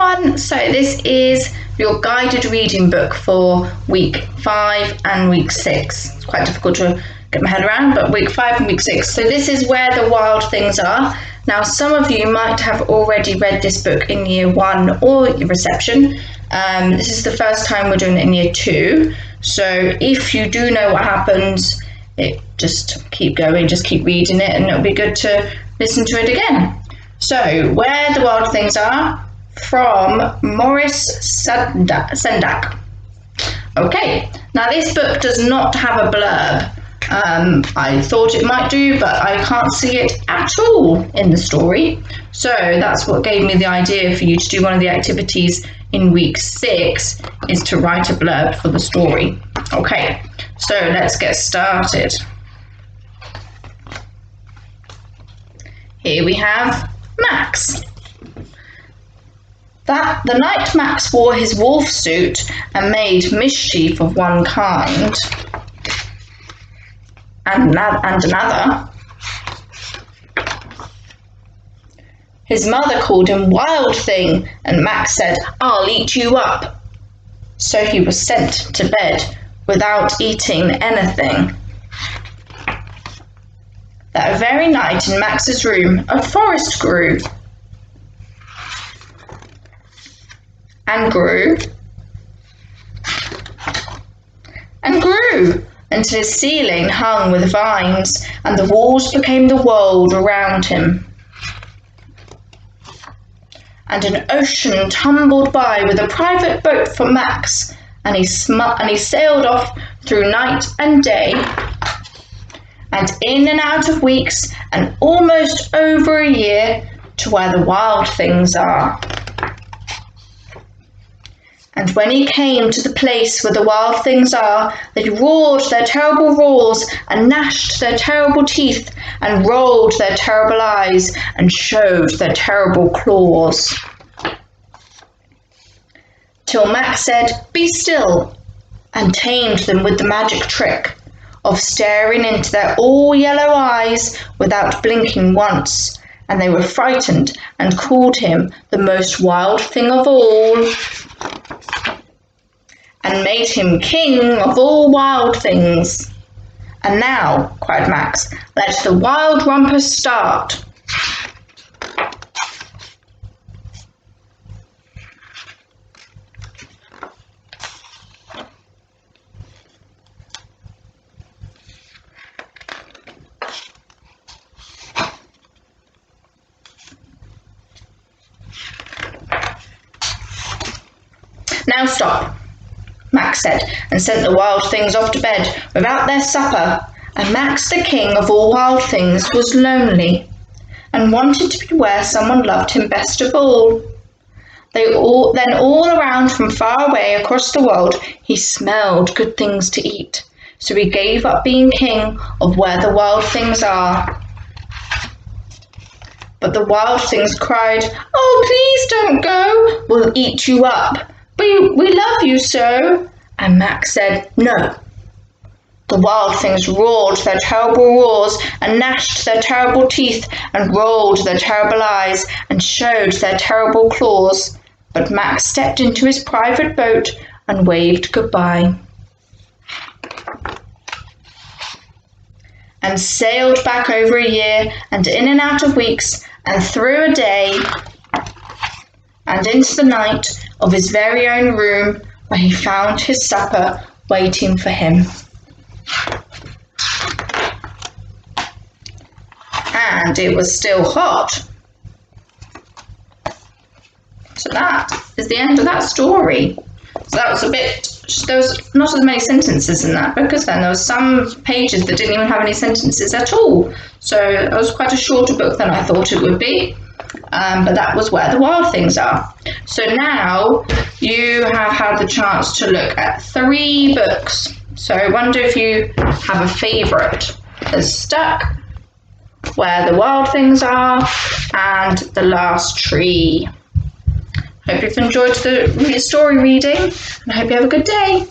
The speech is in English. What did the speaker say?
Everyone, so this is your guided reading book for week 5 and week 6. It's quite difficult to get my head around, but week 5 and week 6. So this is where the wild things are. Now some of you might have already read this book in year 1 or reception. This is the first time we're doing it in year 2. So if you do know what happens, just keep going, just keep reading it, and it'll be good to listen to it again. So where the wild things are, from Maurice Sendak. Okay, now this book does not have a blurb. I thought it might do, but I can't see it at all in the story. So that's what gave me the idea for you to do one of the activities in week 6 is to write a blurb for the story. Okay, so let's get started. Here we have Max. The night Max wore his wolf suit and made mischief of one kind and another, his mother called him Wild Thing, and Max said, "I'll eat you up." So he was sent to bed without eating anything. That very night in Max's room, a forest grew. And grew and grew until his ceiling hung with vines and the walls became the world around him. And an ocean tumbled by with a private boat for Max, and he sailed off through night and day and in and out of weeks and almost over a year to where the wild things are. And when he came to the place where the wild things are, they roared their terrible roars and gnashed their terrible teeth and rolled their terrible eyes and showed their terrible claws. Till Max said, "Be still," and tamed them with the magic trick of staring into their all-yellow eyes without blinking once, and they were frightened and called him the most wild thing of all, and made him king of all wild things. "And now," cried Max, "let the wild rumpus start." "Now stop," Max said, and sent the wild things off to bed without their supper. And Max, the king of all wild things, was lonely and wanted to be where someone loved him best of all. Then all around from far away across the world he smelled good things to eat. So he gave up being king of where the wild things are. But the wild things cried, "Oh, please don't go. We'll eat you up. We love you so." And Max said, "No." The wild things roared their terrible roars and gnashed their terrible teeth and rolled their terrible eyes and showed their terrible claws. But Max stepped into his private boat and waved goodbye and sailed back over a year and in and out of weeks and through a day and into the night of his very own room, where he found his supper waiting for him. And it was still hot. So that is the end of that story. So that was there was not as many sentences in that book as then. There was some pages that didn't even have any sentences at all. So it was quite a shorter book than I thought it would be. But that was where the wild things are. So now you have had the chance to look at 3 books. So I wonder if you have a favourite. There's Stuck, Where the Wild Things Are, and The Last Tree. Hope you've enjoyed the story reading, and I hope you have a good day.